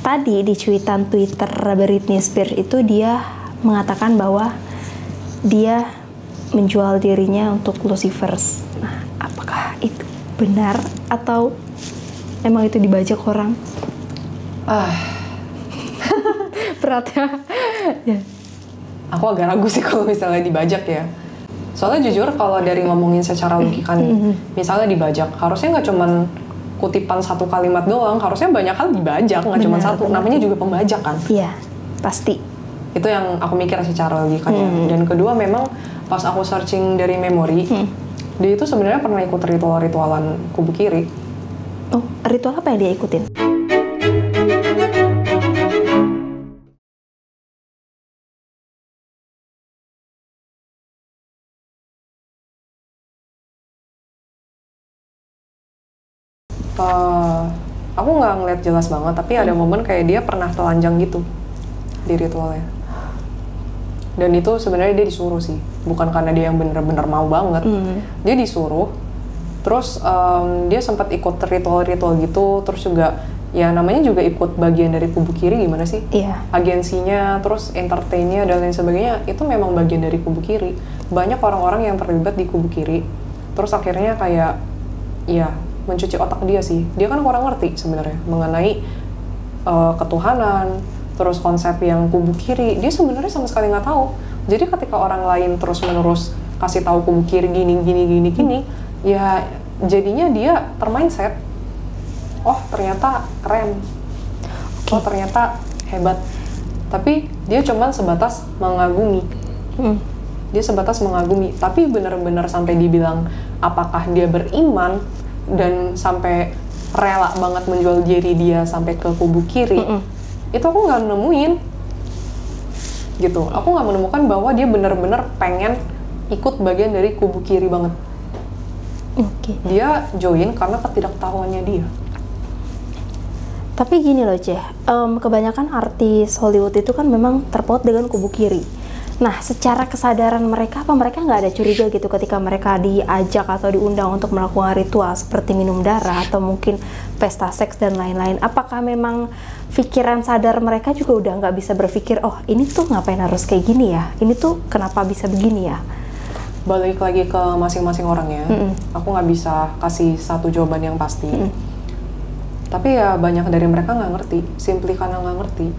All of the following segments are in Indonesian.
tadi di cuitan Twitter Britney Spears itu dia mengatakan bahwa dia menjual dirinya untuk Lucifers. Nah, apakah itu benar atau emang itu dibajak orang? Berat ya. Ya. Aku agak ragu sih kalau misalnya dibajak ya. Soalnya jujur kalau dari ngomongin secara logika nih, misalnya dibajak, harusnya nggak cuman kutipan satu kalimat doang, harusnya banyak hal dibajak, nggak cuma satu. Namanya juga pembajak kan? Iya, pasti. Itu yang aku mikir secara logikanya. Dan kedua memang pas aku searching dari memori, dia itu sebenarnya pernah ikut ritual-ritualan kubu kiri. Oh, ritual apa yang dia ikutin? Aku nggak ngeliat jelas banget, tapi ada momen kayak dia pernah telanjang gitu di ritualnya. Dan itu sebenarnya dia disuruh sih, bukan karena dia yang bener-bener mau banget. Dia disuruh, terus dia sempat ikut ritual-ritual gitu, terus juga ya namanya juga ikut bagian dari kubu kiri gimana sih? Iya. Agensinya, terus entertainnya dan lain sebagainya, itu memang bagian dari kubu kiri. Banyak orang-orang yang terlibat di kubu kiri, terus akhirnya kayak ya mencuci otak dia sih. Dia kan kurang ngerti sebenarnya mengenai ketuhanan, terus konsep yang kubu kiri. Dia sebenarnya sama sekali nggak tahu. Jadi ketika orang lain terus-menerus kasih tahu kubu kiri gini, ya jadinya dia termindset. Oh ternyata keren. Oh ternyata hebat. Tapi dia cuma sebatas mengagumi. Dia sebatas mengagumi. Tapi benar-benar sampai dibilang apakah dia beriman dan sampai rela banget menjual diri dia sampai ke kubu kiri, itu aku nggak nemuin gitu. Aku nggak menemukan bahwa dia benar-benar pengen ikut bagian dari kubu kiri banget. Dia join karena ketidaktahuannya dia. Tapi gini loh Ceh, kebanyakan artis Hollywood itu kan memang terpaut dengan kubu kiri. Nah, secara kesadaran mereka, apa mereka nggak ada curiga gitu ketika mereka diajak atau diundang untuk melakukan ritual seperti minum darah atau mungkin pesta seks dan lain-lain? Apakah memang pikiran sadar mereka juga udah nggak bisa berpikir, oh ini tuh ngapain harus kayak gini ya? Ini tuh kenapa bisa begini ya? Balik lagi ke masing-masing orang ya. Aku nggak bisa kasih satu jawaban yang pasti. Tapi ya banyak dari mereka nggak ngerti, simply karena nggak ngerti.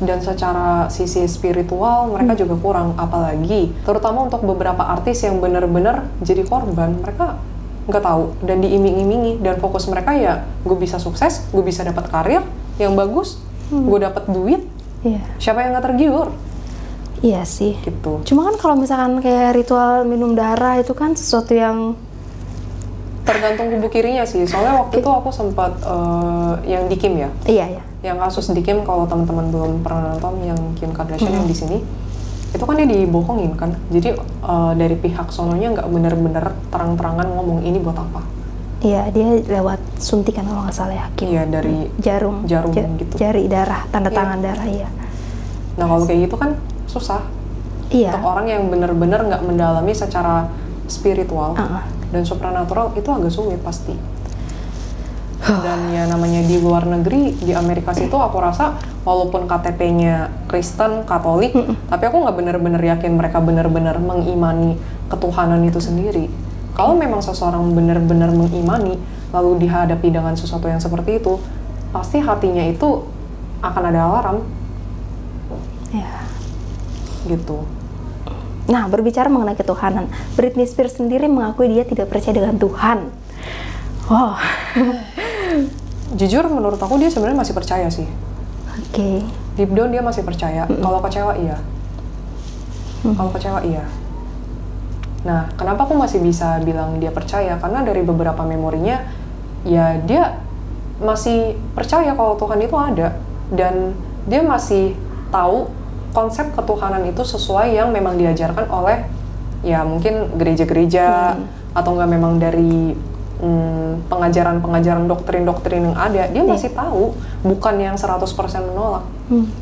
Dan secara sisi spiritual mereka juga kurang, apalagi terutama untuk beberapa artis yang benar-benar jadi korban, mereka nggak tahu dan diiming-imingi, dan fokus mereka ya gue bisa sukses, gue bisa dapat karir yang bagus, gue dapat duit. Siapa yang nggak tergiur? Iya sih. Gitu. Cuma kan kalau misalkan kayak ritual minum darah itu kan sesuatu yang tergantung kubu kirinya sih. Soalnya waktu itu aku sempat yang di Kim ya. Iya. Yang kasus di Kim, kalau teman-teman belum pernah nonton yang Kim Kardashian yang di sini, itu kan dia dibohongin kan. Jadi dari pihak sononya nggak bener-bener terang-terangan ngomong ini buat apa. Iya, dia lewat suntikan kalau nggak salah ya, Kim. Iya, dari jarum gitu. Jari darah, tanda tangan darah ya. Nah kalau kayak gitu kan susah. Iya. Untuk orang yang bener-bener nggak mendalami secara spiritual dan supranatural, itu agak sulit pasti. Dan ya namanya di luar negeri, di Amerika situ aku rasa walaupun KTP-nya Kristen, Katolik, tapi aku nggak bener-bener yakin mereka bener-bener mengimani ketuhanan itu sendiri. Kalau memang seseorang bener-bener mengimani, lalu dihadapi dengan sesuatu yang seperti itu, pasti hatinya itu akan ada alarm. Ya. Gitu. Nah, berbicara mengenai ketuhanan, Britney Spears sendiri mengakui dia tidak percaya dengan Tuhan. Wow. Jujur menurut aku dia sebenarnya masih percaya sih. Deep down dia masih percaya. Kalau kecewa iya. Kalau kecewa iya. Nah, kenapa aku masih bisa bilang dia percaya? Karena dari beberapa memorinya, ya dia masih percaya kalau Tuhan itu ada. Dan dia masih tahu konsep ketuhanan itu sesuai yang memang diajarkan oleh ya mungkin gereja-gereja atau enggak memang dari pengajaran-pengajaran doktrin-doktrin yang ada, dia masih tahu, bukan yang 100% menolak.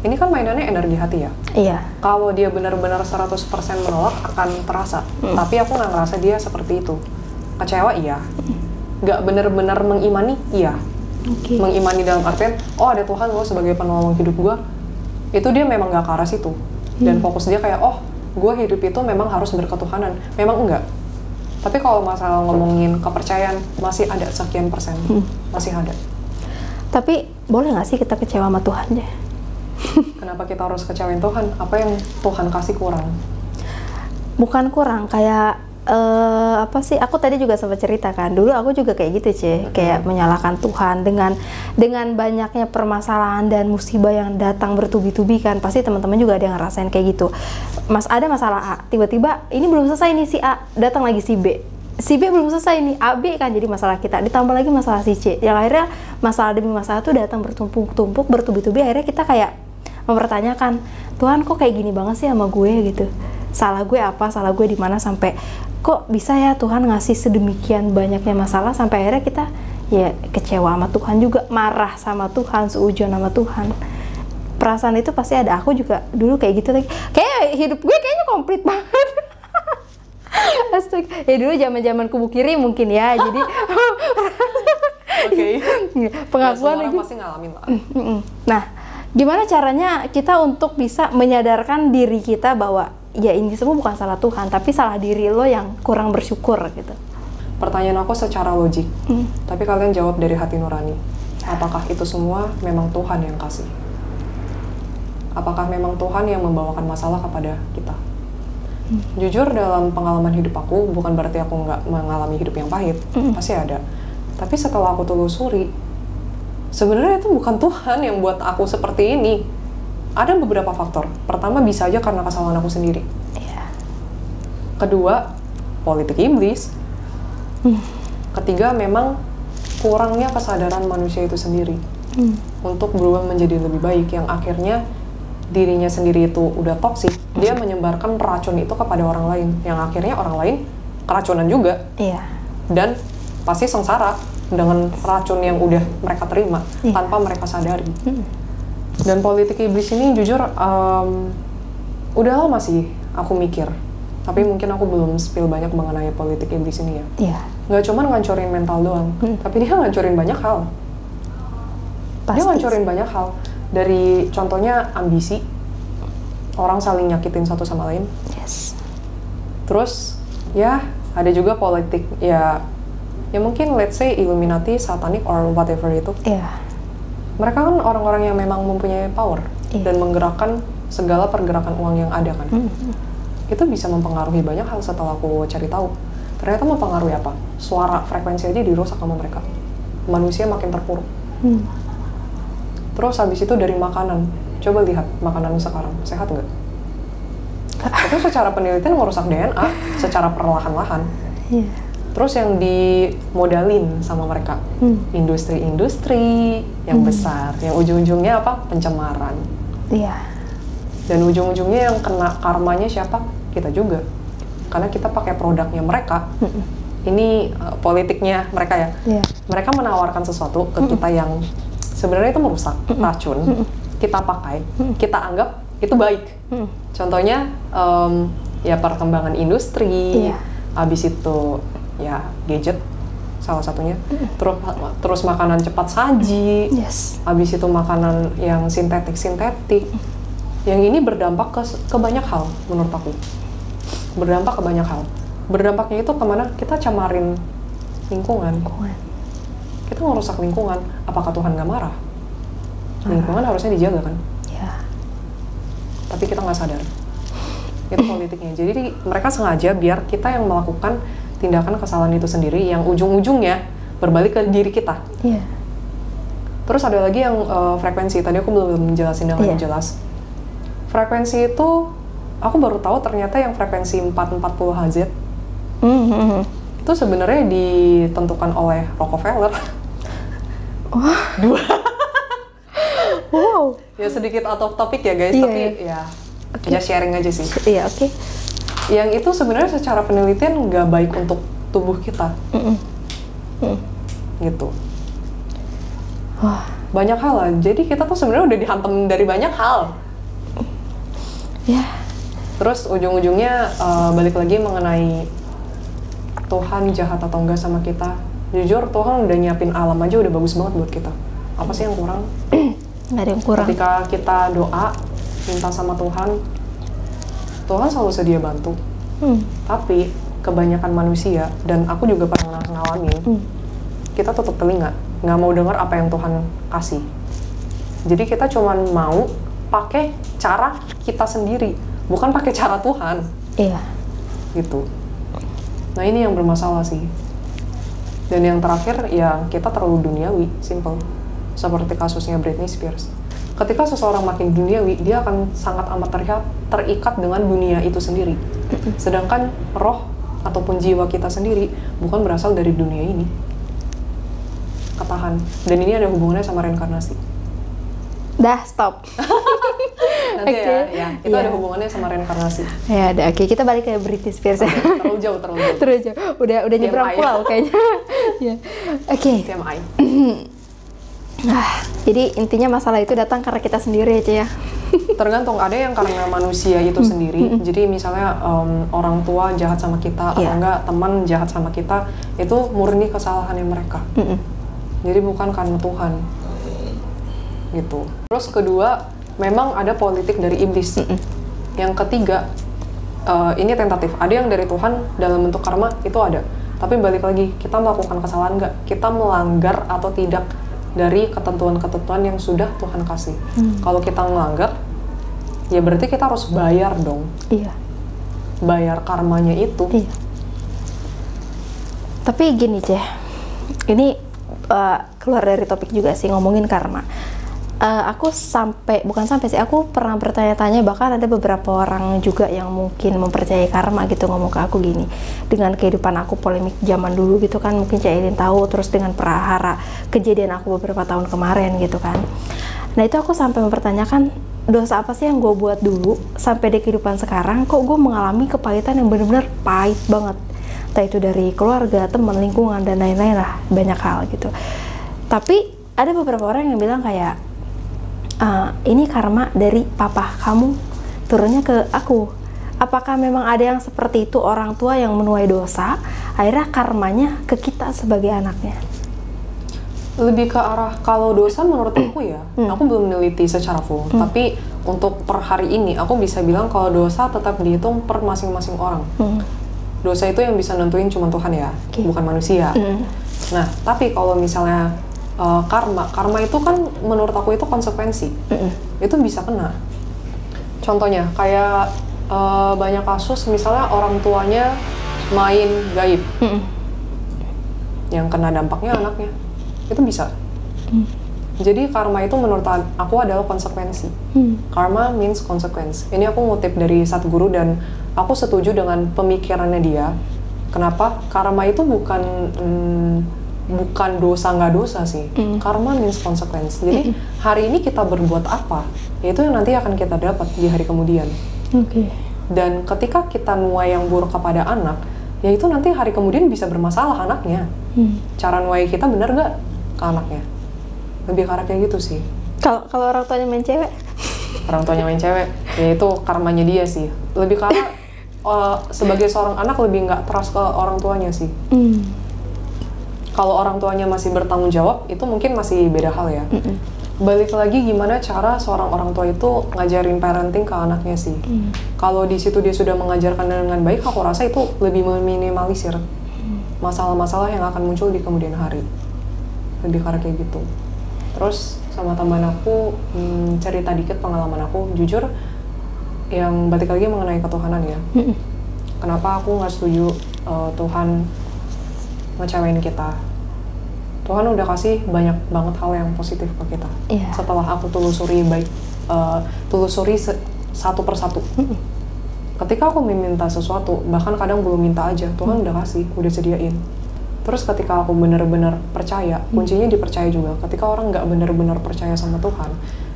Ini kan mainannya energi hati ya. Iya. Kalau dia benar-benar 100% menolak akan terasa. Tapi aku nggak ngerasa dia seperti itu. Kecewa iya. Nggak benar-benar mengimani iya. Oke. Mengimani dalam artian, oh ada Tuhan loh sebagai penolong hidup gue. Itu dia memang gak ke arah situ. Dan fokus dia kayak, oh gue hidup itu memang harus berketuhanan. Memang enggak. Tapi kalau masalah ngomongin kepercayaan, masih ada sekian persen. Masih ada. Tapi boleh nggak sih kita kecewa sama Tuhan deh? Kenapa kita harus kecewain Tuhan? Apa yang Tuhan kasih kurang? Bukan kurang, kayak apa sih? Aku tadi juga sempat cerita kan. Dulu aku juga kayak gitu, kayak menyalahkan Tuhan dengan banyaknya permasalahan dan musibah yang datang bertubi-tubi kan. Pasti teman-teman juga ada yang ngerasain kayak gitu. Ada masalah A, tiba-tiba ini belum selesai nih si A, datang lagi si B. Si B belum selesai nih, A, B kan jadi masalah kita. Ditambah lagi masalah si C. Yang akhirnya masalah demi masalah tuh datang bertumpuk-tumpuk, bertubi-tubi. Akhirnya kita kayak mempertanyakan, Tuhan kok kayak gini banget sih sama gue gitu. Salah gue apa? Salah gue di mana sampai kok bisa ya Tuhan ngasih sedemikian banyaknya masalah sampai akhirnya kita ya kecewa sama Tuhan juga, marah sama Tuhan, seujuan sama Tuhan. Perasaan itu pasti ada. Aku juga dulu kayak gitu lagi. Kayak hidup gue kayaknya komplit banget. Astaga. Ya dulu zaman-zaman kubu kiri mungkin ya. Jadi Oke. pengakuan ya, semua orang lagi. pasti ngalamin lah. Nah, gimana caranya kita untuk bisa menyadarkan diri kita bahwa ya ini semua bukan salah Tuhan, tapi salah diri lo yang kurang bersyukur gitu. Pertanyaan aku secara logik, tapi kalian jawab dari hati nurani. Apakah itu semua memang Tuhan yang kasih? Apakah memang Tuhan yang membawakan masalah kepada kita? Jujur dalam pengalaman hidup aku, bukan berarti aku nggak mengalami hidup yang pahit, pasti ada. Tapi setelah aku telusuri, sebenarnya itu bukan Tuhan yang buat aku seperti ini. Ada beberapa faktor. Pertama, bisa aja karena kesalahan aku sendiri. Kedua, politik iblis. Ketiga, memang kurangnya kesadaran manusia itu sendiri untuk berubah menjadi lebih baik, yang akhirnya dirinya sendiri itu udah toksik, dia menyebarkan racun itu kepada orang lain, yang akhirnya orang lain keracunan juga. Dan pasti sengsara dengan racun yang udah mereka terima tanpa mereka sadari. Dan politik iblis ini jujur udah lama sih aku mikir, tapi mungkin aku belum spill banyak mengenai politik iblis ini ya. Nggak cuma ngancurin mental doang, tapi dia ngancurin banyak hal. Dia ngancurin banyak hal, dari contohnya ambisi, orang saling nyakitin satu sama lain. Terus ya ada juga politik ya mungkin let's say Illuminati, Satanic or whatever itu. Mereka kan orang-orang yang memang mempunyai power dan menggerakkan segala pergerakan uang yang ada kan. Itu bisa mempengaruhi banyak hal setelah aku cari tahu. Ternyata mempengaruhi apa? Suara, frekuensi aja dirusak sama mereka. Manusia makin terpuruk. Terus habis itu dari makanan. Coba lihat makanan sekarang, sehat nggak? Itu secara penelitian merusak DNA secara perlahan-lahan. Terus yang dimodalin sama mereka, industri-industri yang besar, yang ujung-ujungnya apa? Pencemaran. Dan ujung-ujungnya yang kena karmanya siapa? Kita juga. Karena kita pakai produknya mereka. Ini politiknya mereka ya. Mereka menawarkan sesuatu ke kita yang sebenarnya itu merusak, racun. Kita pakai, kita anggap itu baik. Contohnya ya perkembangan industri, habis itu ya gadget salah satunya, terus makanan cepat saji, habis itu makanan yang sintetik, yang ini berdampak ke banyak hal menurut aku, berdampak ke banyak hal. Berdampaknya itu kemana? Kita cemarin lingkungan, kita merusak lingkungan. Apakah Tuhan nggak marah? Lingkungan harusnya dijaga kan? Tapi kita nggak sadar. Itu politiknya. Jadi mereka sengaja biar kita yang melakukan tindakan kesalahan itu sendiri, yang ujung-ujungnya berbalik ke diri kita. Terus ada lagi yang frekuensi. Tadi aku belum menjelasin dengan jelas. Frekuensi itu aku baru tahu ternyata yang frekuensi 440 Hz itu sebenarnya ditentukan oleh Rockefeller. Wow. Ya sedikit out of topic ya guys, tapi ya just sharing aja sih. Yang itu sebenarnya secara penelitian nggak baik untuk tubuh kita. Gitu. Banyak hal lah. Jadi kita tuh sebenarnya udah dihantam dari banyak hal. Terus ujung-ujungnya balik lagi mengenai Tuhan jahat atau enggak sama kita. Jujur Tuhan udah nyiapin alam aja udah bagus banget buat kita. Apa sih yang kurang? Nggak ada yang kurang. Ketika kita doa minta sama Tuhan, Tuhan selalu sedia bantu. Tapi kebanyakan manusia, dan aku juga pernah ngalamin, kita tutup telinga, nggak mau dengar apa yang Tuhan kasih. Jadi kita cuman mau pakai cara kita sendiri, bukan pakai cara Tuhan. Iya. Gitu. Nah ini yang bermasalah sih. Dan yang terakhir ya kita terlalu duniawi, simple. Seperti kasusnya Britney Spears. Ketika seseorang makin duniawi, dia akan sangat amat terikat dengan dunia itu sendiri. Sedangkan roh ataupun jiwa kita sendiri bukan berasal dari dunia ini. Ketahan. Dan ini ada hubungannya sama reinkarnasi. Dah, stop. Nanti ya, itu ada hubungannya sama reinkarnasi. Ya, ada. Oke, kita balik ke Britney Spears ya. Terlalu jauh. Terus jauh. Udah nyebrang pulau kayaknya. Ya. Oke. TMI. Jadi intinya masalah itu datang karena kita sendiri aja ya. Tergantung, ada yang karena manusia itu sendiri. Jadi misalnya orang tua jahat sama kita atau enggak teman jahat sama kita, itu murni kesalahannya mereka. Jadi bukan karena Tuhan. Gitu. Terus kedua, memang ada politik dari iblis. Yang ketiga, ini tentatif. Ada yang dari Tuhan dalam bentuk karma, itu ada. Tapi balik lagi, kita melakukan kesalahan nggak? Kita melanggar atau tidak dari ketentuan-ketentuan yang sudah Tuhan kasih. Kalau kita melanggar, ya berarti kita harus bayar dong. Iya. Bayar karmanya itu. Iya. Tapi gini Ceh, ini keluar dari topik juga sih ngomongin karma. Aku aku pernah bertanya-tanya, bahkan ada beberapa orang juga yang mungkin mempercayai karma gitu, ngomong ke aku gini, dengan kehidupan aku polemik zaman dulu gitu kan, mungkin Cak Elin tahu, terus dengan perahara kejadian aku beberapa tahun kemarin gitu kan. Nah itu aku sampai mempertanyakan, dosa apa sih yang gue buat dulu sampai di kehidupan sekarang kok gue mengalami kepahitan yang benar-benar pahit banget, entah itu dari keluarga, teman, lingkungan, dan lain-lain lah, banyak hal gitu. Tapi ada beberapa orang yang bilang kayak, ini karma dari papa kamu turunnya ke aku. Apakah memang ada yang seperti itu, orang tua yang menuai dosa, akhirnya karmanya ke kita sebagai anaknya? Lebih ke arah, kalau dosa menurut aku ya, aku belum meneliti secara full, tapi untuk per hari ini aku bisa bilang kalau dosa tetap dihitung per masing-masing orang. Dosa itu yang bisa nentuin cuma Tuhan ya, bukan manusia. Nah, tapi kalau misalnya karma itu kan menurut aku itu konsekuensi. Itu bisa kena. Contohnya kayak banyak kasus misalnya orang tuanya main gaib, yang kena dampaknya anaknya, itu bisa. Jadi karma itu menurut aku adalah konsekuensi. Karma means consequence. Ini aku ngutip dari Satguru dan aku setuju dengan pemikirannya dia. Kenapa? Karma itu bukan dosa nggak dosa sih. Karma means consequence. Jadi hari ini kita berbuat apa, itu yang nanti akan kita dapat di hari kemudian. Dan ketika kita nuai yang buruk kepada anak, ya itu nanti hari kemudian bisa bermasalah anaknya. Cara nuai kita benar nggak ke anaknya? Lebih ke arah kayak gitu sih. Kalau orang tuanya main cewek? Orang tuanya main cewek, ya itu karmanya dia sih. Lebih ke arah sebagai seorang anak lebih nggak trust ke orang tuanya sih. Kalau orang tuanya masih bertanggung jawab, itu mungkin masih beda hal ya. Balik lagi gimana cara seorang orang tua itu ngajarin parenting ke anaknya sih. Kalau di situ dia sudah mengajarkan dengan baik, aku rasa itu lebih meminimalisir masalah-masalah yang akan muncul di kemudian hari. Lebih karena kayak gitu. Terus sama tambahan aku, cerita dikit pengalaman aku, jujur, yang balik lagi mengenai ketuhanan ya. Kenapa aku nggak setuju Tuhan ngecewain kita? Tuhan udah kasih banyak banget hal yang positif ke kita. Setelah aku telusuri satu persatu. Ketika aku meminta sesuatu, bahkan kadang belum minta aja, Tuhan udah kasih, udah sediain. Terus ketika aku benar-benar percaya, kuncinya dipercaya juga. Ketika orang nggak benar-benar percaya sama Tuhan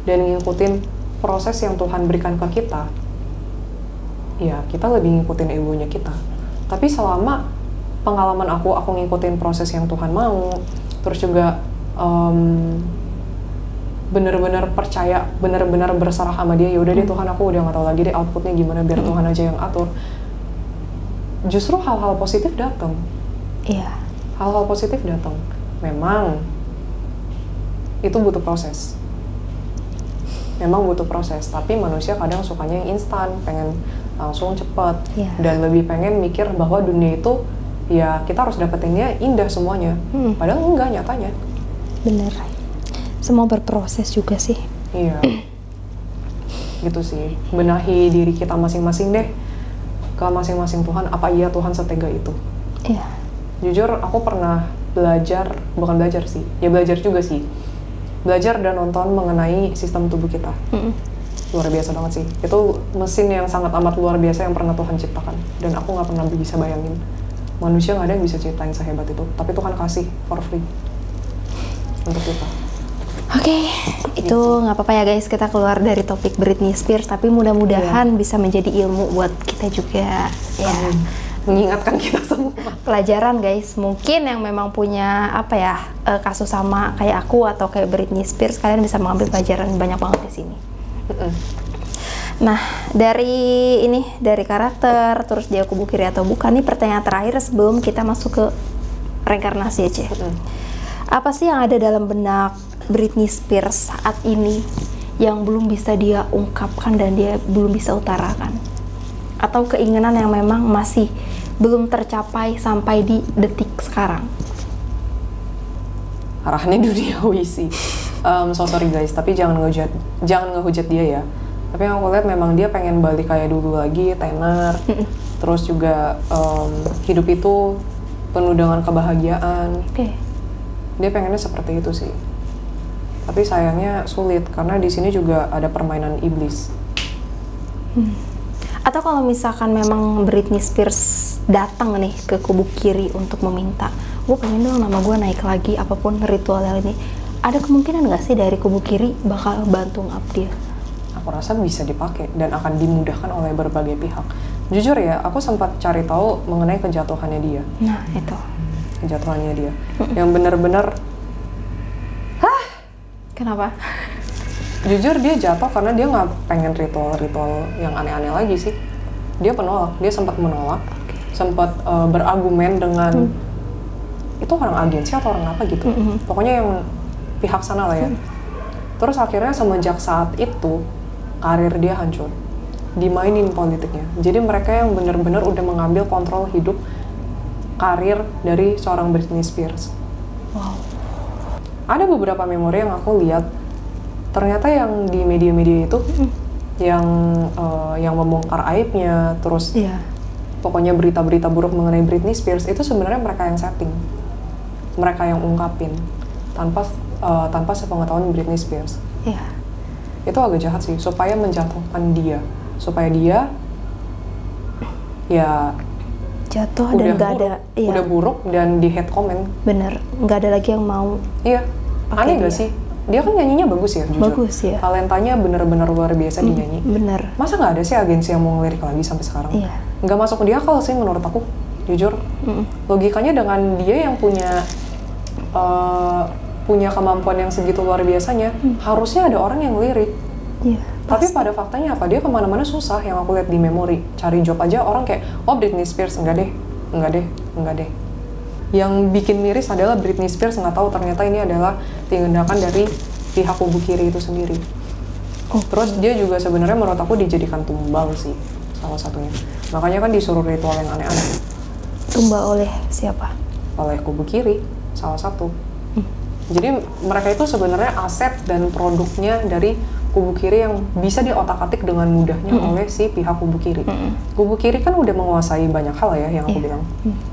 dan ngikutin proses yang Tuhan berikan ke kita, ya kita lebih ngikutin egonya kita. Tapi selama pengalaman aku ngikutin proses yang Tuhan mau, terus juga benar-benar percaya, benar-benar berserah sama dia, ya udah deh Tuhan, aku udah nggak tahu lagi deh outputnya gimana, biar Tuhan aja yang atur. Justru hal-hal positif datang. hal-hal positif datang. Memang itu butuh proses. Memang butuh proses, tapi manusia kadang sukanya yang instan, pengen langsung cepet, dan lebih pengen mikir bahwa dunia itu ya kita harus dapetinnya indah semuanya. Padahal enggak nyatanya. Bener. Semua berproses juga sih. Iya. Gitu sih. Benahi diri kita masing-masing deh. Ke masing-masing Tuhan, apa iya Tuhan setega itu? Iya. Jujur aku pernah belajar, bukan belajar sih, ya belajar juga sih. Belajar dan nonton mengenai sistem tubuh kita. Luar biasa banget sih. Itu mesin yang sangat amat luar biasa yang pernah Tuhan ciptakan. Dan aku nggak pernah bisa bayangin. Manusia nggak ada yang bisa ciptain sehebat itu. Tapi Tuhan kasih for free untuk kita. Oke, itu nggak apa-apa ya guys, kita keluar dari topik Britney Spears, tapi mudah-mudahan bisa menjadi ilmu buat kita juga. Ya. Mengingatkan kita semua. Pelajaran guys, mungkin yang memang punya apa ya kasus sama kayak aku atau kayak Britney Spears, kalian bisa mengambil pelajaran banyak banget di sini. Nah, dari karakter, terus dia kubu kiri atau bukan, nih pertanyaan terakhir sebelum kita masuk ke reinkarnasi aja. Apa sih yang ada dalam benak Britney Spears saat ini yang belum bisa dia ungkapkan dan dia belum bisa utarakan? Atau keinginan yang memang masih belum tercapai sampai di detik sekarang? Arahnya duniawi sih. So sorry guys, tapi jangan ngehujat dia ya. Tapi yang aku lihat memang dia pengen balik kayak dulu lagi, tenar. Terus juga hidup itu penuh dengan kebahagiaan. Dia pengennya seperti itu sih. Tapi sayangnya sulit karena di sini juga ada permainan iblis. Atau kalau misalkan memang Britney Spears datang nih ke kubu kiri untuk meminta, gue pengen dong nama gue naik lagi, apapun ritualnya ini, ada kemungkinan nggak sih dari kubu kiri bakal bantu up dia? Aku rasa bisa dipakai dan akan dimudahkan oleh berbagai pihak. Jujur ya, aku sempat cari tahu mengenai kejatuhannya dia. Nah, itu. Kejatuhannya dia. Yang benar-benar, kenapa? Jujur dia jatuh karena dia nggak pengen ritual-ritual yang aneh-aneh lagi sih. Dia penolak, dia sempat menolak, sempat berargumen dengan itu orang agensi atau orang apa gitu. Pokoknya yang pihak sana lah ya. Terus akhirnya semenjak saat itu karir dia hancur, dimainin politiknya. Jadi mereka yang benar-benar udah mengambil kontrol hidup karir dari seorang Britney Spears. Wow. Ada beberapa memori yang aku lihat, ternyata yang di media-media itu yang membongkar aibnya, terus pokoknya berita-berita buruk mengenai Britney Spears itu sebenarnya mereka yang setting, mereka yang ungkapin tanpa sepengetahuan Britney Spears. Itu agak jahat sih, supaya menjatuhkan dia, supaya dia ya jatuh dan nggak ada, udah buruk dan di hate comment. Bener, nggak ada lagi yang mau. Iya, aneh gak sih? Dia kan nyanyinya bagus ya, jujur. Bagus ya. Talentanya bener-bener luar biasa dinyanyi. Bener. Masa nggak ada sih agensi yang mau ngelirik lagi sampai sekarang? Nggak masuk di akal sih menurut aku, jujur. Logikanya dengan dia yang punya kemampuan yang segitu luar biasanya, harusnya ada orang yang ngelirik. Tapi pada faktanya apa? Dia kemana-mana susah. Yang aku lihat di memori, cari job aja orang kayak, oh Britney Spears, enggak deh. Yang bikin miris adalah Britney Spears nggak tahu ternyata ini adalah tindakan dari pihak kubu kiri itu sendiri. Terus dia juga sebenarnya menurut aku dijadikan tumbal sih, salah satunya. Makanya kan disuruh ritual yang aneh-aneh. Tumbal oleh siapa? Oleh kubu kiri, salah satu. Jadi mereka itu sebenarnya aset dan produknya dari kubu kiri yang bisa diotak-atik dengan mudahnya oleh si pihak kubu kiri. Kubu kiri kan udah menguasai banyak hal ya yang aku bilang.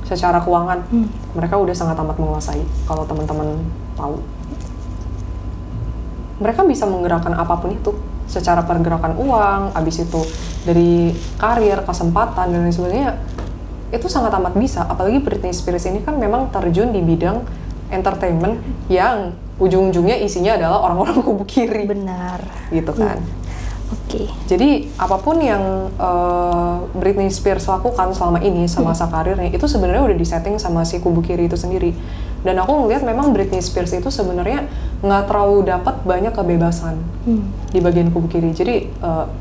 Secara keuangan, mereka udah sangat amat menguasai, kalau teman-teman tahu. Mereka bisa menggerakkan apapun itu, secara pergerakan uang, abis itu dari karir, kesempatan, dan lain sebagainya. Itu sangat amat bisa, apalagi Britney Spears ini kan memang terjun di bidang entertainment yang ujung-ujungnya isinya adalah orang-orang kubu kiri. Benar. Gitu kan. Jadi apapun yang Britney Spears lakukan selama ini semasa karirnya itu sebenarnya udah disetting sama si kubu kiri itu sendiri. Dan aku ngelihat memang Britney Spears itu sebenarnya nggak terlalu dapat banyak kebebasan di bagian kubu kiri. Jadi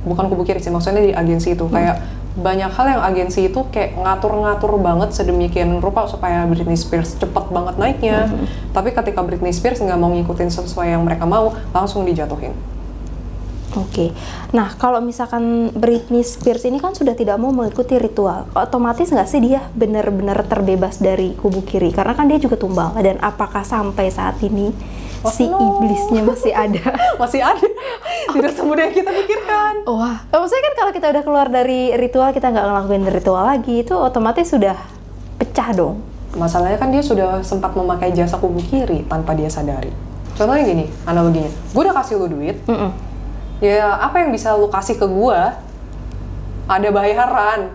bukan kubu kiri sih, maksudnya di agensi itu kayak banyak hal yang agensi itu kayak ngatur-ngatur banget sedemikian rupa supaya Britney Spears cepet banget naiknya. Tapi ketika Britney Spears nggak mau ngikutin sesuai yang mereka mau, langsung dijatuhin. Oke. Nah, kalau misalkan Britney Spears ini kan sudah tidak mau mengikuti ritual, otomatis nggak sih dia benar-benar terbebas dari kubu kiri? Karena kan dia juga tumbal. Dan apakah sampai saat ini si iblisnya masih ada? Masih ada. Tidak semudah yang kita pikirkan. Wah, maksudnya kan kalau kita udah keluar dari ritual, kita nggak ngelakuin ritual lagi, itu otomatis sudah pecah dong. Masalahnya kan dia sudah sempat memakai jasa kubu kiri tanpa dia sadari. Contohnya gini, analoginya, gue udah kasih lu duit, ya apa yang bisa lu kasih ke gue? Ada bayaran.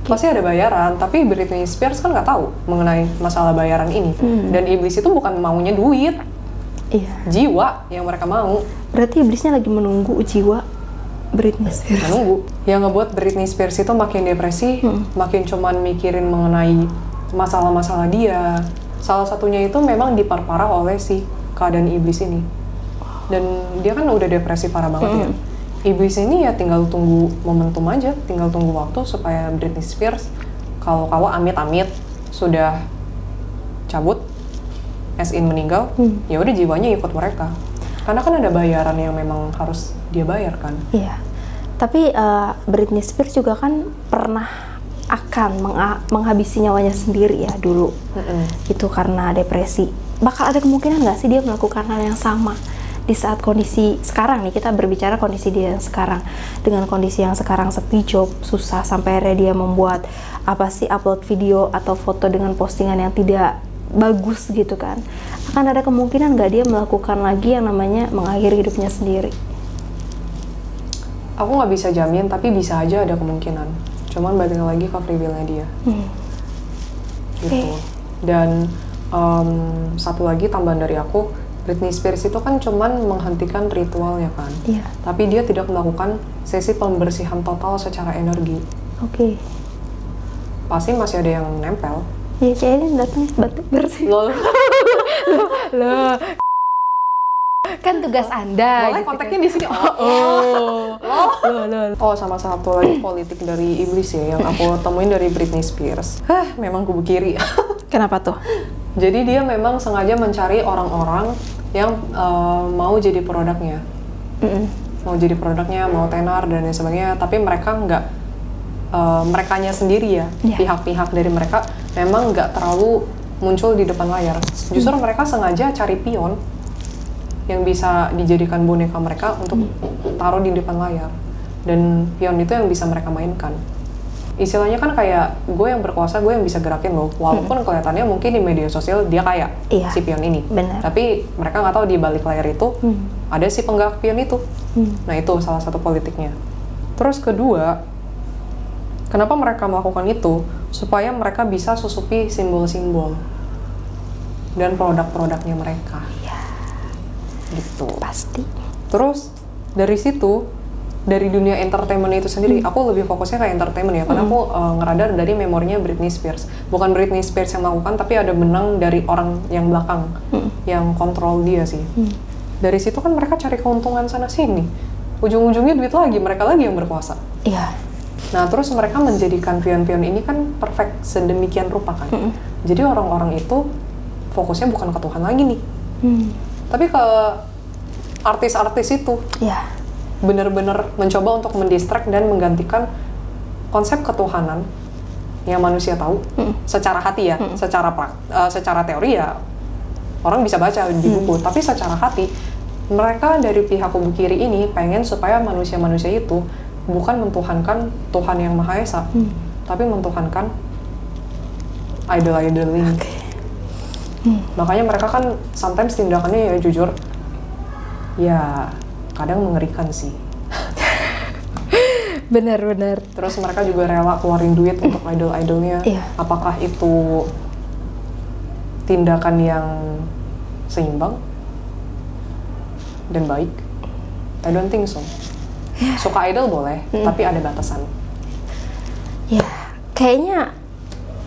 Pasti ada bayaran, tapi Britney Spears kan nggak tahu mengenai masalah bayaran ini. Dan iblis itu bukan maunya duit, jiwa yang mereka mau. Berarti iblisnya lagi menunggu jiwa Britney Spears. Menunggu. Yang ngebuat Britney Spears itu makin depresi, makin cuman mikirin mengenai masalah-masalah dia. Salah satunya itu memang diperparah oleh si keadaan iblis ini. Dan dia kan udah depresi parah banget ya. Iblis ini ya tinggal tunggu momentum aja, tinggal tunggu waktu supaya Britney Spears kalau amit-amit sudah cabut, as in meninggal, ya udah jiwanya ikut mereka. Karena kan ada bayaran yang memang harus dia bayarkan. Iya. Tapi Britney Spears juga kan pernah akan menghabisi nyawanya sendiri ya dulu. Itu karena depresi. Bakal ada kemungkinan nggak sih dia melakukan hal yang sama di saat kondisi sekarang nih, kita berbicara kondisi dia yang sekarang, dengan kondisi yang sekarang sepi job, susah, sampai akhirnya dia membuat upload video atau foto dengan postingan yang tidak bagus gitu kan. Akan ada kemungkinan nggak dia melakukan lagi yang namanya mengakhiri hidupnya sendiri? Aku nggak bisa jamin, tapi bisa aja ada kemungkinan. Cuman balik lagi ke free will-nya dia. Gitu. Dan satu lagi tambahan dari aku, Britney Spears itu kan cuman menghentikan ritualnya kan. Tapi dia tidak melakukan sesi pembersihan total secara energi. Pasti masih ada yang nempel. Ya, kayaknya datang batuk bersih. Loh. Kan tugas Anda. Boleh gitu kontaknya kan. di sini. Oh, sama satu lagi politik dari iblis ya yang aku temuin dari Britney Spears. Memang kubu kiri. Kenapa tuh? Jadi dia memang sengaja mencari orang-orang yang mau jadi produknya. Mau jadi produknya, mau tenar dan lain sebagainya. Tapi mereka nggak, merekanya sendiri ya, pihak-pihak dari mereka memang nggak terlalu muncul di depan layar. Justru mereka sengaja cari pion yang bisa dijadikan boneka mereka untuk taruh di depan layar. Dan pion itu yang bisa mereka mainkan. Istilahnya kan kayak gue yang berkuasa, gue yang bisa gerakin loh. Walaupun kelihatannya mungkin di media sosial dia kayak si pion ini. Tapi mereka nggak tahu di balik layar itu ada si penggerak pion itu. Nah itu salah satu politiknya. Terus kedua, kenapa mereka melakukan itu? Supaya mereka bisa susupi simbol-simbol dan produk-produknya mereka. Gitu. Pasti. Terus dari situ, dari dunia entertainment itu sendiri, aku lebih fokusnya ke entertainment ya, karena aku ngeradar dari memorinya Britney Spears. Bukan Britney Spears yang melakukan, tapi ada benang dari orang yang belakang, yang kontrol dia sih. Dari situ kan mereka cari keuntungan sana-sini. Ujung-ujungnya duit lagi, mereka lagi yang berkuasa. Nah, terus mereka menjadikan pion-pion ini kan perfect, sedemikian rupa kan. Jadi orang-orang itu fokusnya bukan ke Tuhan lagi nih. Tapi ke artis-artis itu. Bener-bener mencoba untuk mendistract dan menggantikan konsep ketuhanan yang manusia tahu secara hati ya, secara teori ya orang bisa baca di buku, tapi secara hati mereka dari pihak kubu kiri ini pengen supaya manusia-manusia itu bukan mentuhankan Tuhan yang Maha Esa, tapi mentuhankan idol-idol ini. Makanya mereka kan sometimes tindakannya ya jujur ya kadang mengerikan sih. Benar-benar. Terus mereka juga rela keluarin duit untuk idol-idolnya. Apakah itu tindakan yang seimbang dan baik? I don't think so. Suka idol boleh, tapi ada batasan. Ya, kayaknya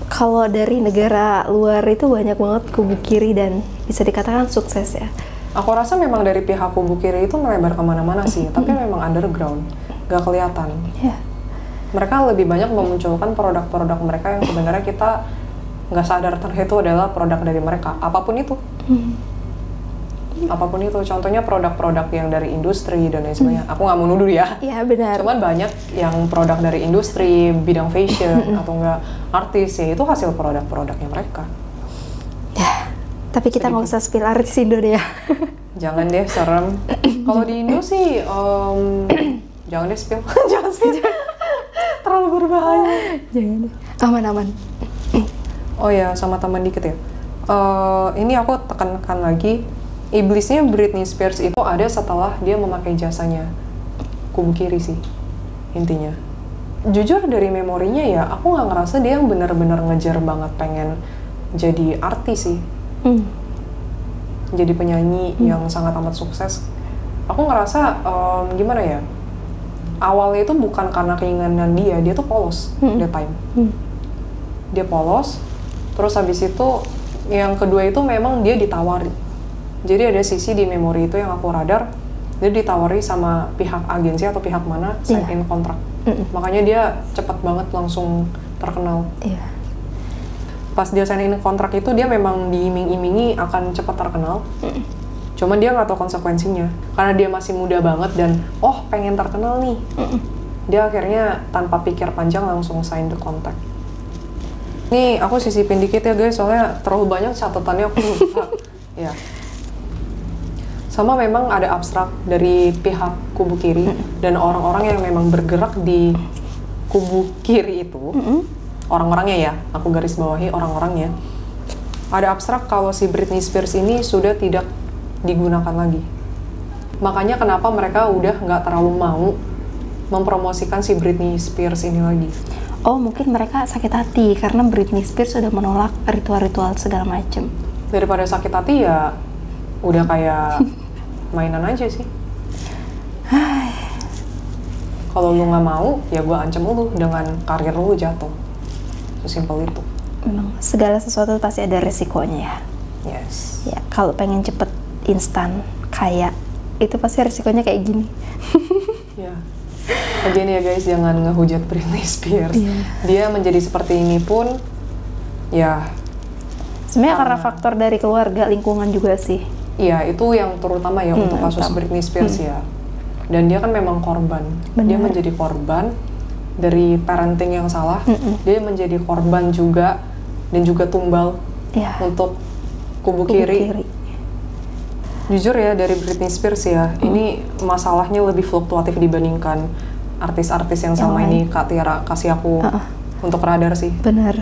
kalau dari negara luar itu banyak banget kubu kiri dan bisa dikatakan sukses ya. Aku rasa memang dari pihak kubu kiri itu melebar kemana-mana sih, tapi memang underground, gak kelihatan. mereka lebih banyak memunculkan produk-produk mereka yang sebenarnya kita nggak sadar ternyata itu adalah produk dari mereka, apapun itu. Apapun itu, contohnya produk-produk yang dari industri dan lain sebagainya. Aku nggak mau nuduh ya. Iya benar. Cuman banyak yang produk dari industri, bidang fashion atau enggak artis ya itu hasil produk-produknya mereka. Ya, tapi kita nggak usah spill artis Indo deh ya. Jangan deh, serem. Kalau di Indo sih, jangan deh spill. Jangan spill. Terlalu berbahaya. Jangan deh. Aman-aman. Oh ya, sama teman dikit ya. Ini aku tekankan lagi. Iblisnya Britney Spears itu ada setelah dia memakai jasanya kubu kiri sih, intinya. Jujur dari memorinya ya, aku nggak ngerasa dia yang benar-benar ngejar banget pengen jadi artis sih. Jadi penyanyi yang sangat amat sukses. Aku ngerasa, gimana ya, awalnya itu bukan karena keinginan dia tuh polos that time. Dia polos, terus habis itu yang kedua itu memang dia ditawari. Jadi ada sisi di memori itu yang aku radar, dia ditawari sama pihak agensi atau pihak mana sign in kontrak. Makanya dia cepat banget langsung terkenal. Pas dia sign in kontrak itu dia memang diiming-imingi akan cepat terkenal. Cuman dia nggak tahu konsekuensinya. Karena dia masih muda banget dan pengen terkenal nih. Dia akhirnya tanpa pikir panjang langsung sign the contract. Nih aku sisipin dikit ya guys, soalnya terlalu banyak catatannya aku lupa. Ya. Sama memang ada abstrak dari pihak kubu kiri dan orang-orang yang memang bergerak di kubu kiri itu, orang-orangnya ya, aku garis bawahi orang-orangnya. Ada abstrak kalau si Britney Spears ini sudah tidak digunakan lagi. Makanya kenapa mereka udah nggak terlalu mau mempromosikan si Britney Spears ini lagi. Oh, mungkin mereka sakit hati karena Britney Spears sudah menolak ritual-ritual segala macam. Daripada sakit hati ya udah kayak mainan aja sih. Kalau lu nggak mau, ya gue ancam lu dengan karir lu jatuh. Sesimpel itu. Memang segala sesuatu pasti ada resikonya ya. Yes. Ya, kalau pengen cepet instan kaya, itu pasti resikonya kayak gini. Ya. Again ya guys, jangan ngehujat Britney Spears. Dia menjadi seperti ini pun, ya. Sebenarnya karena faktor dari keluarga, lingkungan juga sih. Iya, itu yang terutama ya untuk kasus Britney Spears ya. Dan dia kan memang korban. Benar. Dia menjadi korban dari parenting yang salah. Dia menjadi korban juga dan juga tumbal untuk kubu kiri. Jujur ya, dari Britney Spears ya, ini masalahnya lebih fluktuatif dibandingkan artis-artis yang sama ini Kak Tiara kasih aku untuk radar sih. Benar.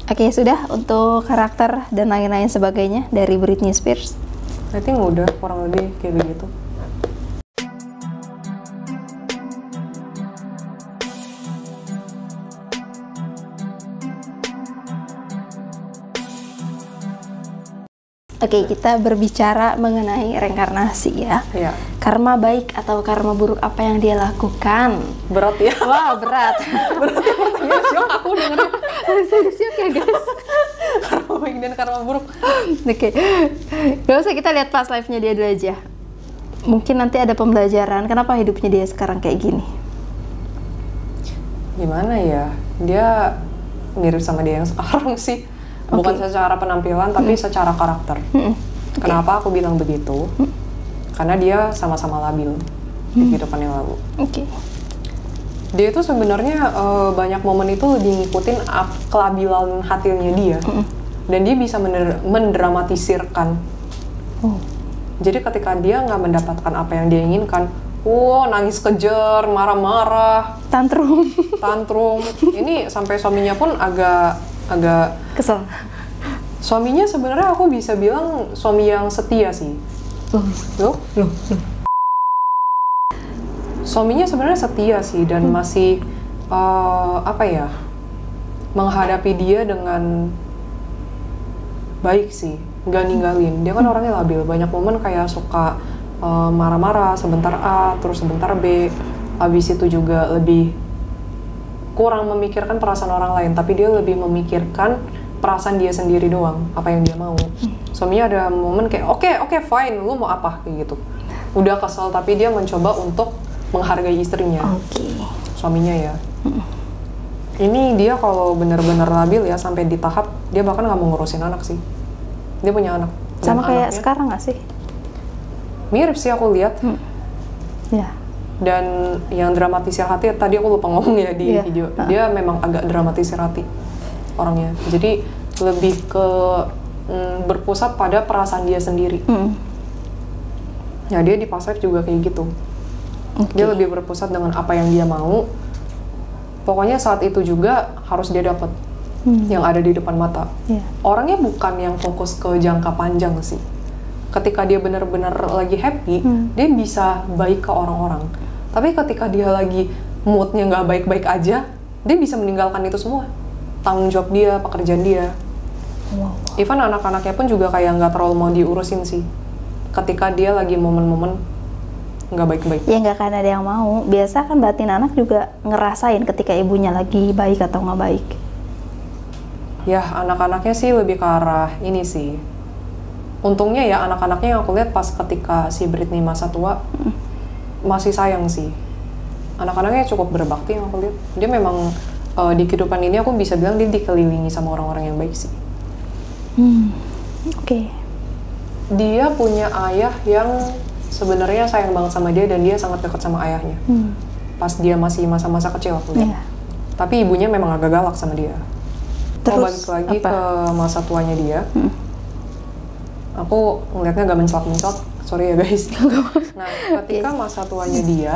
Oke, sudah untuk karakter dan lain-lain sebagainya dari Britney Spears. I think udah kurang lebih kayak begitu. Oke, kita berbicara mengenai reinkarnasi ya. Iya. Karma baik atau karma buruk apa yang dia lakukan? Berat ya. Wah, berat. Berat ya pertanyaan syok aku dengerin. Syok ya guys. Karma baik dan karma buruk. Oke. Gak usah, kita lihat pas live-nya dia dulu aja. Mungkin nanti ada pembelajaran kenapa hidupnya dia sekarang kayak gini. Gimana ya? Dia mirip sama dia yang sekarang sih. Bukan secara penampilan, tapi secara karakter. Kenapa aku bilang begitu? Karena dia sama-sama labil di kehidupan yang lalu. Dia itu sebenarnya banyak momen itu lebih ngikutin kelabilan hatinya dia. Dan dia bisa mendramatisirkan. Jadi ketika dia nggak mendapatkan apa yang dia inginkan, nangis kejer, marah-marah, tantrum. Ini sampai suaminya pun agak kesel. Suaminya sebenarnya aku bisa bilang suami yang setia sih. Loh. Suaminya sebenarnya setia sih dan masih menghadapi dia dengan baik sih, nggak ninggalin. Dia kan orangnya labil, banyak momen kayak suka marah-marah, sebentar A, terus sebentar B. Habis itu juga lebih kurang memikirkan perasaan orang lain, tapi dia lebih memikirkan perasaan dia sendiri doang, apa yang dia mau. Suaminya ada momen kayak, oke, fine, lu mau apa? Kayak gitu. udah kesel tapi dia mencoba untuk menghargai istrinya, suaminya ya. Ini dia kalau benar-benar labil ya sampai di tahap dia bahkan nggak mau ngurusin anak sih. Dia punya anak. Sama kayak sekarang nggak sih? Mirip sih aku lihat. Ya. Dan yang dramatisir hati tadi aku lupa ngomong ya di video. Dia memang agak dramatisir hati orangnya. Jadi lebih ke berpusat pada perasaan dia sendiri. Ya dia di past life juga kayak gitu. Dia lebih berpusat dengan apa yang dia mau. Pokoknya saat itu juga harus dia dapat yang ada di depan mata. Orangnya bukan yang fokus ke jangka panjang sih. Ketika dia benar-benar lagi happy, dia bisa baik ke orang-orang. Tapi ketika dia lagi moodnya nggak baik-baik aja, dia bisa meninggalkan itu semua. Tanggung jawab dia, pekerjaan dia. Even anak-anaknya pun juga kayak nggak terlalu mau diurusin sih. Ketika dia lagi momen-momen nggak baik-baik. Ya nggak akan ada yang mau. Biasa kan batin anak juga ngerasain ketika ibunya lagi baik atau nggak baik. Ya anak-anaknya sih lebih ke arah ini sih. Untungnya ya anak-anaknya yang aku lihat pas ketika si Britney masa tua masih sayang sih. Anak-anaknya cukup berbakti yang aku lihat. Dia memang di kehidupan ini aku bisa bilang dia dikelilingi sama orang-orang yang baik sih. Dia punya ayah yang sebenarnya sayang banget sama dia dan dia sangat dekat sama ayahnya. Pas dia masih masa-masa kecil aku lihat. Tapi ibunya memang agak galak sama dia. Terus balik lagi ke masa tuanya dia. Aku ngelihatnya gak mencolok-mencolok, sorry ya guys. Nah, ketika masa tuanya dia,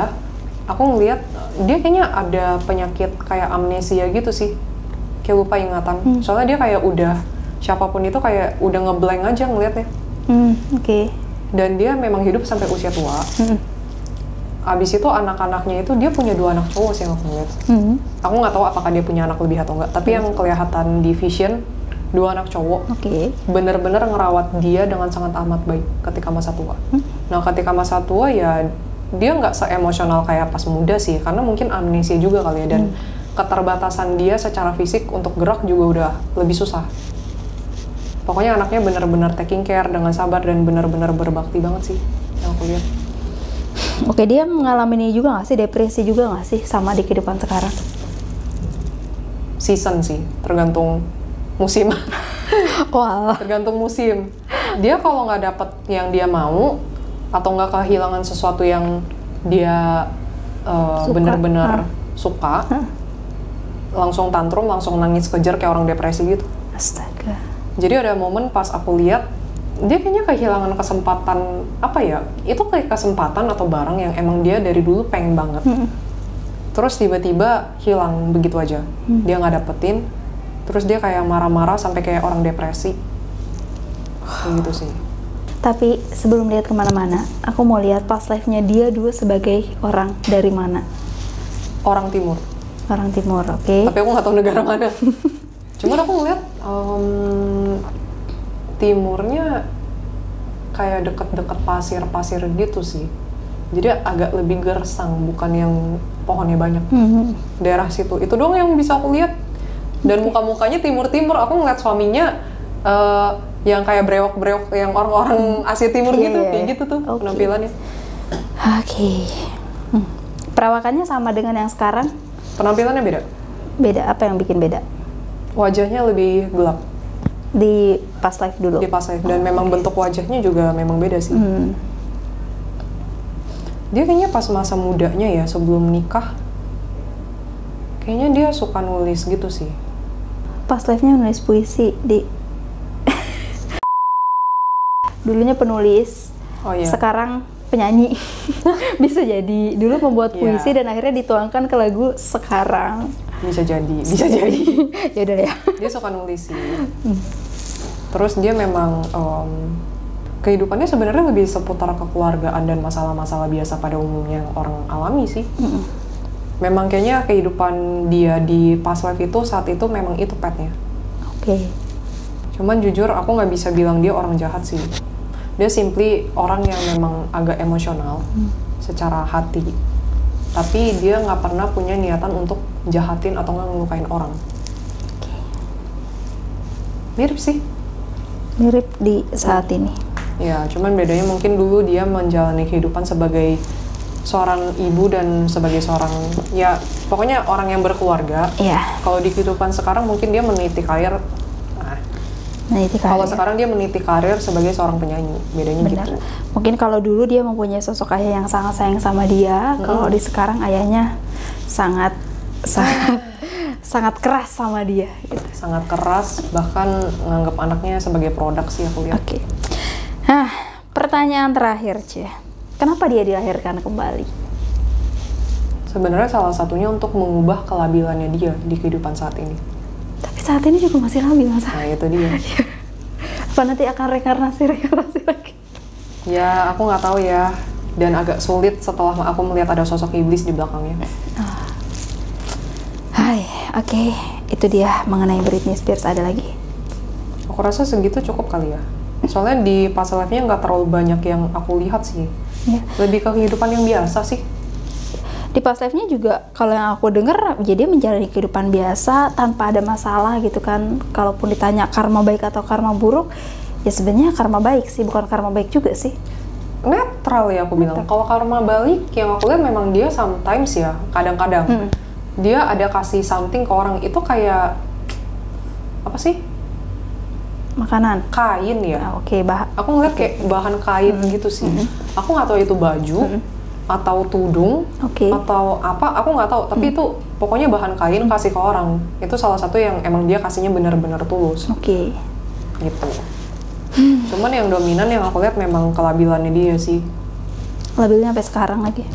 aku ngelihat dia kayaknya ada penyakit kayak amnesia gitu sih. Kayak lupa ingatan. Soalnya dia kayak udah, siapapun itu kayak udah ngeblank aja ngelihatnya. Dan dia memang hidup sampai usia tua. Abis itu anak-anaknya itu dia punya 2 anak cowok sih yang aku lihat. Aku nggak tahu apakah dia punya anak lebih atau enggak. Tapi yang kelihatan di vision 2 anak cowok. Bener-bener ngerawat dia dengan sangat amat baik ketika masa tua. Nah ketika masa tua ya dia nggak se-emosional kayak pas muda sih. Karena mungkin amnesia juga kali ya. Dan keterbatasan dia secara fisik untuk gerak juga udah lebih susah. Pokoknya anaknya benar-benar taking care dengan sabar dan benar-benar berbakti banget sih yang aku lihat. Dia mengalami ini juga nggak sih, depresi juga nggak sih sama di kehidupan sekarang? Season sih, tergantung musim. Tergantung musim. Dia kalau nggak dapet yang dia mau atau nggak kehilangan sesuatu yang dia benar-benar suka, langsung tantrum, langsung nangis kejer kayak orang depresi gitu. Astaga. Jadi ada momen pas aku lihat dia kayaknya kehilangan kesempatan apa ya? Itu kayak kesempatan atau barang yang emang dia dari dulu pengen banget. Terus tiba-tiba hilang begitu aja. Dia nggak dapetin. Terus dia kayak marah-marah sampai kayak orang depresi. Kayak gitu sih. Tapi sebelum lihat kemana-mana, aku mau lihat past life-nya dia dulu sebagai orang dari mana? Orang Timur. Orang Timur, Tapi aku nggak tahu negara mana. Cuma aku ngeliat timurnya kayak deket-deket pasir-pasir gitu sih. Jadi agak lebih gersang, bukan yang pohonnya banyak. Daerah situ, itu doang yang bisa aku lihat. Dan muka-mukanya timur-timur, aku ngeliat suaminya yang kayak brewok-brewok yang orang-orang Asia Timur gitu, kayak gitu tuh penampilannya. Perawakannya sama dengan yang sekarang? Penampilannya beda. Beda, apa yang bikin beda? Wajahnya lebih gelap. Di past life dulu? Di past life, dan memang bentuk wajahnya juga memang beda sih. Dia kayaknya pas masa mudanya ya, sebelum nikah, kayaknya dia suka nulis gitu sih. Past life-nya nulis puisi, di dulunya penulis, sekarang penyanyi. Bisa jadi, dulu membuat puisi dan akhirnya dituangkan ke lagu sekarang. Bisa jadi. Ya udah ya. Dia suka nulis sih. Terus dia memang kehidupannya sebenarnya lebih seputar kekeluargaan dan masalah-masalah biasa pada umumnya yang orang alami sih. Memang kayaknya kehidupan dia di past life itu saat itu memang itu petnya. Cuman jujur aku nggak bisa bilang dia orang jahat sih. Dia simply orang yang memang agak emosional secara hati. Tapi dia nggak pernah punya niatan untuk jahatin atau nggak ngelukain orang. Mirip sih. Mirip di saat ini. Ya, cuman bedanya mungkin dulu dia menjalani kehidupan sebagai seorang ibu dan sebagai seorang, ya pokoknya orang yang berkeluarga. Iya. Kalau di kehidupan sekarang mungkin dia meniti karir. Kalau sekarang dia meniti karir sebagai seorang penyanyi, bedanya Benar. gitu. Mungkin kalau dulu dia mempunyai sosok ayah yang sangat sayang sama dia, kalau di sekarang ayahnya sangat sangat keras sama dia. Gitu. Sangat keras, bahkan menganggap anaknya sebagai produk sih aku lihat. Oke. Nah, pertanyaan terakhir, Cie. Kenapa dia dilahirkan kembali? Sebenarnya salah satunya untuk mengubah kelabilannya dia di kehidupan saat ini. Tapi saat ini juga masih labil, Mas. Nah, itu dia. Apa nanti akan reinkarnasi lagi? Ya, aku nggak tahu ya. Dan agak sulit setelah aku melihat ada sosok iblis di belakangnya. Hai, oke. Itu dia mengenai Britney Spears. Ada lagi? Aku rasa segitu cukup kali ya. Soalnya di Past Life-nya nggak terlalu banyak yang aku lihat sih. Ya. Lebih ke kehidupan yang biasa sih. Di past life-nya juga kalau yang aku dengar jadi menjalani kehidupan biasa tanpa ada masalah gitu kan. Kalaupun ditanya karma baik atau karma buruk, ya sebenarnya karma baik sih, bukan karma baik juga sih. Netral ya aku bilang. Kalau karma balik yang aku lihat memang dia sometimes ya, kadang-kadang dia ada kasih something ke orang itu kayak apa sih? Makanan. Kain ya. Oke, Aku ngeliat kayak bahan kain gitu sih. Aku nggak tahu itu baju atau tudung atau apa, aku nggak tahu. Tapi itu pokoknya bahan kain kasih ke orang. Itu salah satu yang emang dia kasihnya benar-benar tulus. Oke. Gitu. Cuman yang dominan yang aku lihat memang kelabilannya dia sih. Labilnya sampai sekarang lagi.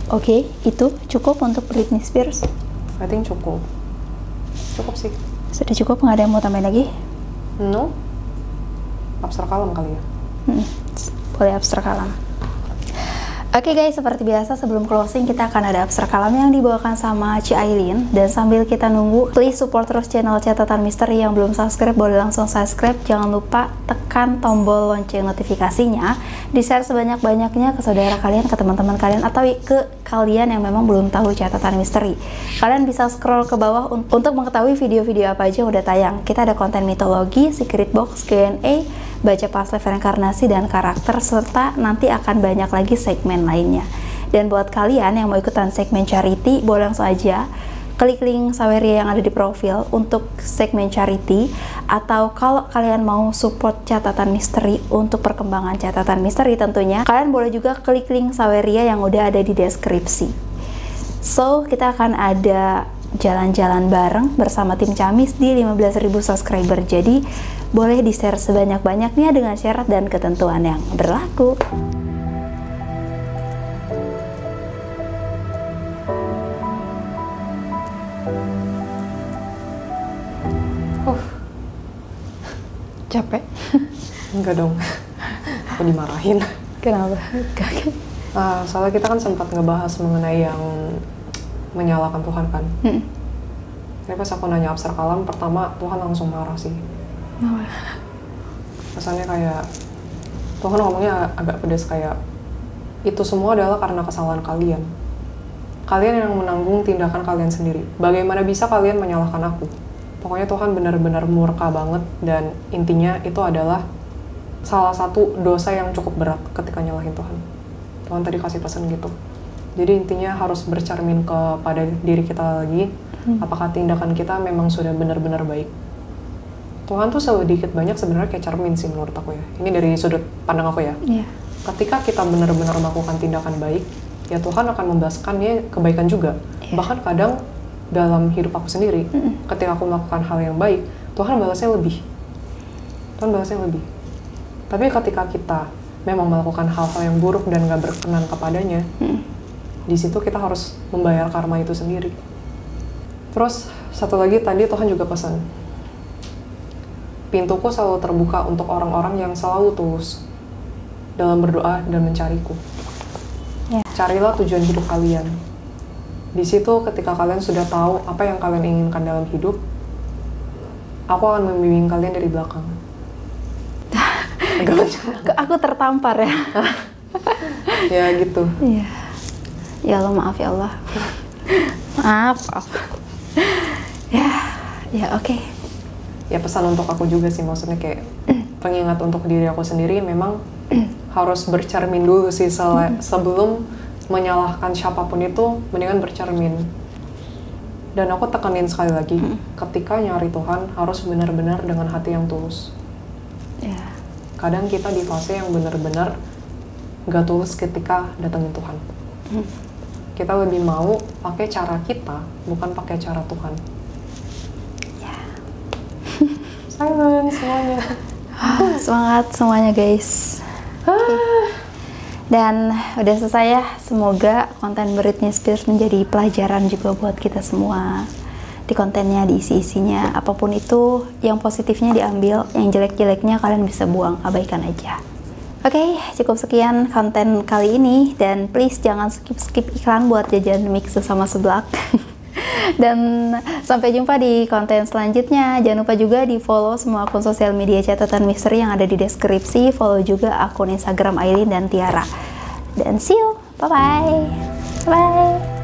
Oke, itu cukup untuk Britney Spears. I think cukup. Cukup sih. Sudah cukup, nggak ada yang mau tambahin lagi? No? Abstrak kalam kali ya? Boleh abstrak kalam. Oke guys, seperti biasa sebelum closing kita akan ada abstrak kalam yang dibawakan sama Ci Aileen. Dan sambil kita nunggu, please support terus channel Catatan Misteri. Yang belum subscribe boleh langsung subscribe. Jangan lupa tekan tombol lonceng notifikasinya, di share sebanyak-banyaknya ke saudara kalian, ke teman-teman kalian, atau ke kalian yang memang belum tahu Catatan Misteri. Kalian bisa scroll ke bawah untuk mengetahui video-video apa aja yang udah tayang. Kita ada konten mitologi, secret box, Q&A, baca past life reinkarnasi dan karakter, serta nanti akan banyak lagi segmen lainnya. Dan buat kalian yang mau ikutan segmen charity, boleh langsung aja klik link Saweria yang ada di profil untuk segmen charity. Atau kalau kalian mau support Catatan Misteri untuk perkembangan Catatan Misteri tentunya, kalian boleh juga klik link Saweria yang udah ada di deskripsi. So, kita akan ada jalan-jalan bareng bersama tim Camis di 15.000 subscriber. Jadi boleh di-share sebanyak-banyaknya dengan syarat dan ketentuan yang berlaku. Capek? Enggak dong. Aku dimarahin. Kenapa? Soalnya kita kan sempat ngebahas mengenai yang menyalahkan Tuhan kan. Jadi pas aku nanya abstrak kalam, pertama Tuhan langsung marah sih. Kesannya kayak Tuhan ngomongnya agak pedas, kayak itu semua adalah karena kesalahan kalian. Kalian yang menanggung tindakan kalian sendiri. Bagaimana bisa kalian menyalahkan aku? Pokoknya Tuhan benar-benar murka banget, dan intinya itu adalah salah satu dosa yang cukup berat ketika nyalahin Tuhan. Tuhan tadi kasih pesan gitu. Jadi intinya harus bercermin kepada diri kita lagi, apakah tindakan kita memang sudah benar-benar baik. Tuhan tuh sedikit banyak sebenarnya kayak cermin sih menurut aku ya. Ini dari sudut pandang aku ya. Ketika kita benar-benar melakukan tindakan baik, ya Tuhan akan membalaskannya kebaikan juga. Bahkan kadang dalam hidup aku sendiri, ketika aku melakukan hal yang baik, Tuhan balasnya lebih. Tuhan balasnya lebih. Tapi ketika kita memang melakukan hal-hal yang buruk dan gak berkenan kepadanya, di situ kita harus membayar karma itu sendiri. Terus satu lagi tadi Tuhan juga pesan, pintuku selalu terbuka untuk orang-orang yang selalu tulus dalam berdoa dan mencariku. Carilah tujuan hidup kalian. Di situ ketika kalian sudah tahu apa yang kalian inginkan dalam hidup, aku akan membimbing kalian dari belakang. Aku tertampar ya. Ya gitu. Iya. Ya Allah, maaf ya Allah. Maaf. Ya oke. ya pesan untuk aku juga sih, maksudnya kayak pengingat untuk diri aku sendiri, memang harus bercermin dulu sih sebelum menyalahkan siapapun itu, mendingan bercermin. Dan aku tekenin sekali lagi, ketika nyari Tuhan harus benar-benar dengan hati yang tulus. Kadang kita di fase yang benar-benar gak tulus ketika datangin Tuhan. Kita lebih mau pakai cara kita, bukan pakai cara Tuhan. Silence semuanya. Semangat semuanya guys. Dan udah selesai ya, semoga konten Britney Spears menjadi pelajaran juga buat kita semua. Di kontennya, di isi-isinya, apapun itu, yang positifnya diambil, yang jelek-jeleknya kalian bisa buang, abaikan aja. Oke, cukup sekian konten kali ini, dan please jangan skip-skip iklan buat jajan mix sama seblak. Dan sampai jumpa di konten selanjutnya. Jangan lupa juga di follow semua akun sosial media Catatan Misteri yang ada di deskripsi. Follow juga akun Instagram Aileen dan Tiara. Dan see you, bye-bye. Bye.